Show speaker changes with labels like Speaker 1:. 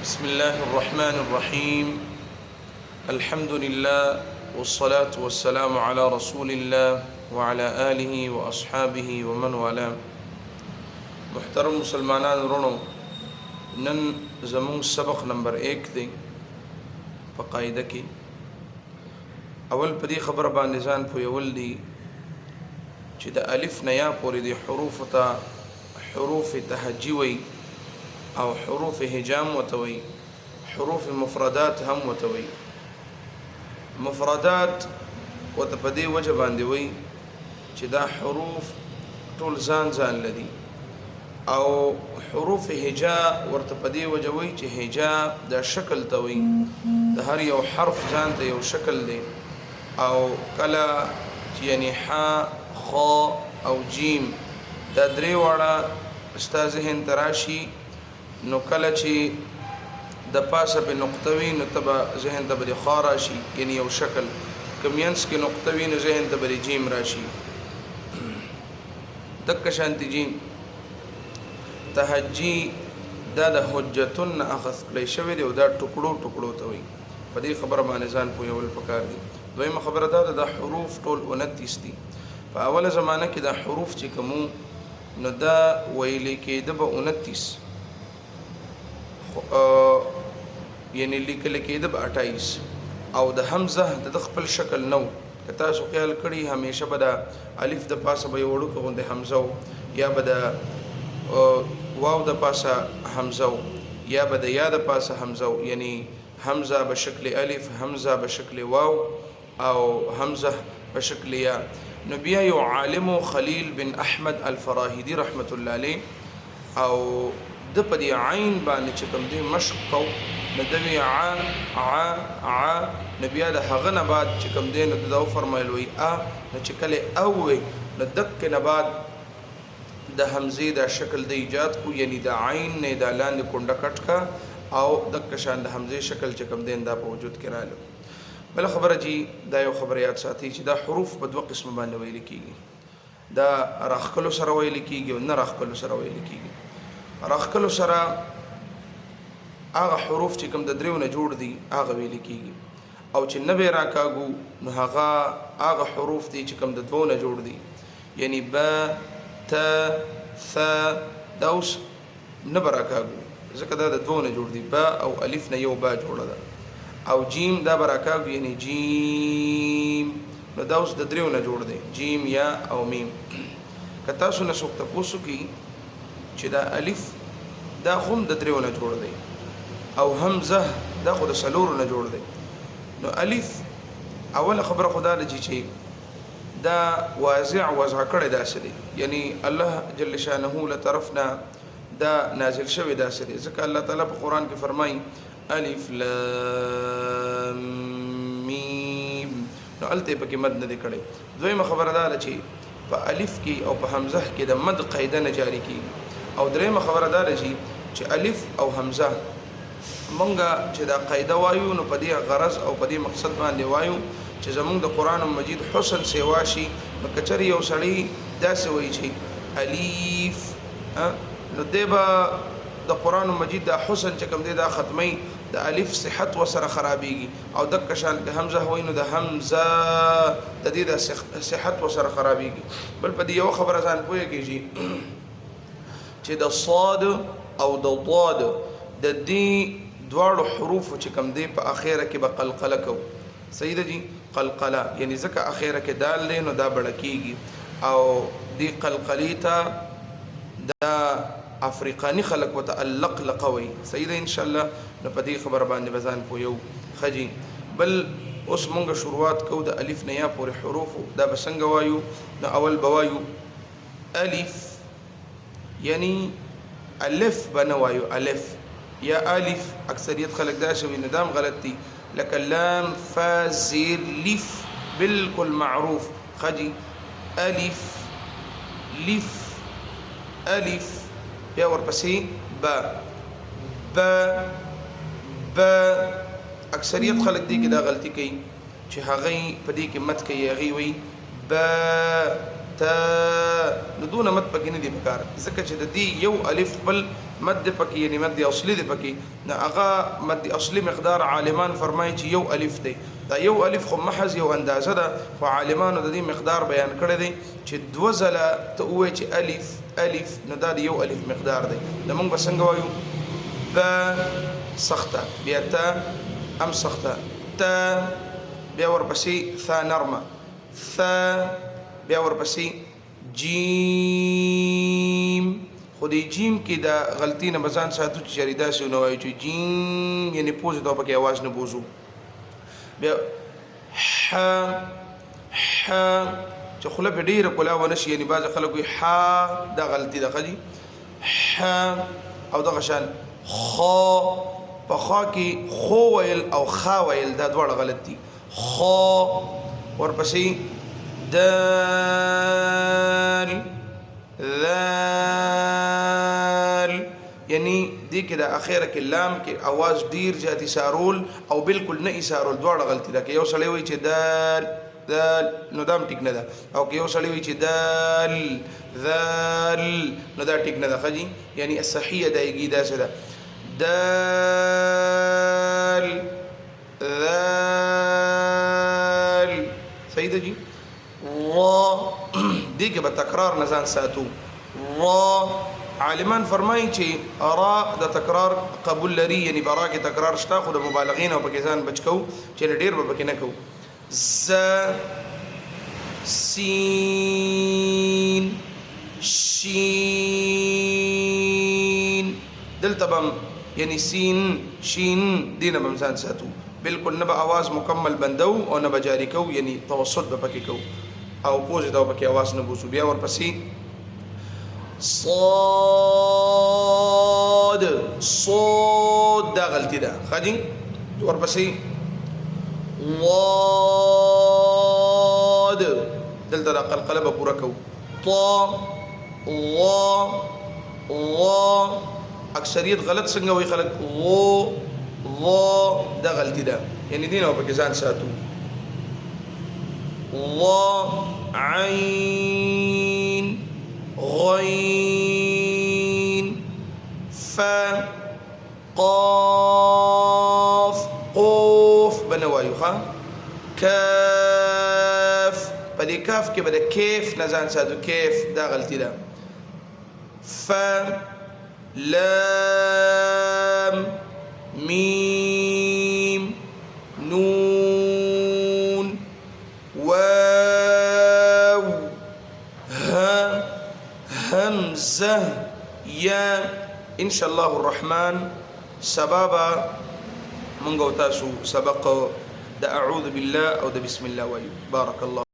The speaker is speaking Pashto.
Speaker 1: بسم الله الرحمن الرحيم الحمد لله والصلاة والسلام على رسول الله وعلى آله وأصحابه ومن والاه. محترم مسلمانان ورونو، نن زمون سبق نمبر 1 دی په قاعده کې. اول په دې خبره باندې ځان پویول دي چې د الف نه یا پورې د حروف ته حروف تهجی وي او حروف هجام وتوي، حروف مفردات هم وتوي. مفردات وتپدی وجه باندې وي چې دا حروف ټول ځان ځان لدي، او حروف هجا ورته پدی وجه وي چې هجا د شکل توي، د هر یو حرف ځان ته یو شکل دی. او کله چې یعنی ح خ او جیم دا درې واړه استاد ذهن تراشي، نو کله چې د پاسه په نقطه وي نو تبا ذهن ته بل خ راشي، یعنی یو شکل. کمینس کې نقطه وي نو ذهن ته بل جیم راشي. دک شانتی جیم تهجی دا د حجتن اخذ کلی شوی دی او دا ټوکړو ټوکړو ته وي. په دې خبره باندې ځان پویول پکار دي. دویمه خبره دا د حروف ټول 29 دي. په اوله زمانه کې د حروف چې کومو نو دا ویل کېده به 29، یعنی لیکل کېده به 28، او د حمزه د خپل شکل نو. که تاسو خیال کړئ همیشه به د الف د پاسه به یو وړوکی غوندې حمزه یا به د واو د پاسه حمزه یا به د یا د پاسه حمزه، یعنی حمزه به شکل الف، حمزه به شکل واو، او حمزه به شکل یا. نو بیا یو عالم خلیل بن احمد الفراهیدی رحمت الله علیه او د په دې عین باندې چې کوم دې مشق کو نو د وی ع نو بیا د هغه نه بعد چې کوم دې نو دا فرمایل وی نو چې کله او وی نو دک نه بعد د حمزه د شکل د ایجاد کو، یعنی د عین نه د لاندې کونډه کټ کا او دک شان د حمزه شکل چې کوم دې دا په وجود کې رااله. بل خبره جی دا یو خبره یاد ساتي چې دا حروف په دوه قسم باندې ویل کیږي. دا راخکلو سره ویل کیږي او نه راخکلو سره ویل کیږي. راخکلو سره هغه حروف چې کوم د دریو نه جوړ دي هغه ویل کیږي، او چې نه به راکاږو نو هغه حروف دي چې کوم د دوه نه جوړ دي، یعنی با تا ثا دا اوس نه به راکاږو ځکه دا د دوه نه جوړ دي. با او الف نه یو با جوړه ده، او جیم دا برکاږي یعنی جیم نو دا اوس د دریو نه جوړ دی، جیم یا او میم. که تاسو نه څوک تاسو کی چې دا الف دا هم د دریو نه جوړ دی، او حمزه دا خو د سلور نه جوړ دی. نو الف اوله خبره خدا لږی چې دا واضع وضع کړی داسې دی، یعنی الله جل شانه له طرفنا دا نازل شوی داسې دی. ځکه الله تعالی په قرآن کې فرمایي الف لام میم، نو الته پکې مد نه دی کړی. دویمه خبره دا چې په الف کې او په حمزه کې د مد قاعده نه جاری کیږي. او دریمه خبره دا چې الف او حمزه مونږه چې دا قاعده وایو نو په دې غرض او په دې مقصد باندې وایو چې زمونږ د قرآن مجید حسن سیوا شي. نو کچری یو سړی داسې وایي چې الف نو دی به د قرآن مجید د حسن چې کوم دی دا ختمي د الف صحت وسره خرابېږي، او د کشان کې حمزه وای نو د حمزه د دې د صحت وسره خرابېږي. بل په دې یو خبره ځان پوهېږي چې د صاد او د ضاد د دې دواړو حروف چې کوم دی په اخره کې به قلقله کو. صحیح ده جی؟ قلقله یعنی ځکه اخره کې دال دی نو دا بړه کېږي، او دې قلقلې ته دا افریقانی خلق وتعلق لقوي. صحیح ده ان شاء الله. نو په دې خبر باندې بزان پویو خجی. بل اوس مونږ شروعات کو د الف نه یا پورې حروف دا بسنګ وایو. نو اول بوایو الف، یعنی الف بنوایو الف یا الف. اکثریت خلق دا شوی ندام غلط دي، لکه لام فا زیر لیف بالکل معروف خجی. الف لیف الف بیا ورپسې با اکثریت خلق دی کې دا غلطي کوي چې هغه په دې کې مت کوي، هغه وي با تا نو دون مت پکې نه دی پکار، ځکه چې د دې یو الف بل مد پکې یعنی مد اصلي دی پکې نه هغه مد اصلي مقدار عالمان فرمایي چې یو الف دی دا یو الف خو محض یو اندازه ده خو عالمانو د دې مقدار بیان کړی دی چې دوه ځله ته ووایې چې الف نو دا د یو الف مقدار دی د موږ به څنګه وایو با سخته بیا تا ام سخته تا بیا ورپسې ثا نرمه ثا بیا ورپسې جیم خو دې جیم کې د غلطي نه بزان ساتو چې چری داسې ونه وایو چې جیم یعنی پوزې ته پکې اواز نه بوزو بیا ح چې خوله په ډېره کولا ونه شي یعنی بعض خلک وایي ح دا غلطي ده ښه ح او دغه شان خا په خا کې خو ویل او خا ویل دا دواړه غلط دي خا ورپسې دال ذال یعنی دې کې د اخره کې لام کې आवाज ډیر زیات ایثارول او بالکل نه ایثارول دواړه غلطي ده کې یو سړی وایي چې دال نو دام ټیک نه ده او کې یو سړی وایي چې دال ذال نو دا ټیک نه ده ښه جي یعنی الصحیح ادایګي داسې ده دال ذال صحیح ده جی را دې کې به تکرار نه ځان ساتو را عالمان فرمایي چې را د تکرار قبول لري یعنی برا کې تکرار شته خو د مبالغین او پکې ځان بچ کو چې ډیر به پکې نه کو ز سین شین دلته بم یعنی سین شین دینه بم ځان ساتو بالکل نه به आवाज مکمل بندو او نه به جاری کو یعنی توسط به پکې کو او پوزې ته پکې आवाज نه بوزو بیا ورپسې صاد دا غلطی ده خاجی ورپسې ضاد دلته د قلقله به پوره کو طا اکثریت غلط څنګه وي خلک دا غلطی ده یعنی دین او پکې ځان ساتو عين غين فا قاف قوف بنوايو خا كاف بدي كاف کې بده كيف نزان ساتو كيف دا غلطي ده فا لام ميم نون واو ها همزه یا ان شاء الله الرحمن سبابا منغو تاسو سبق د اعوذ بالله او د بسم الله وایو بارك الله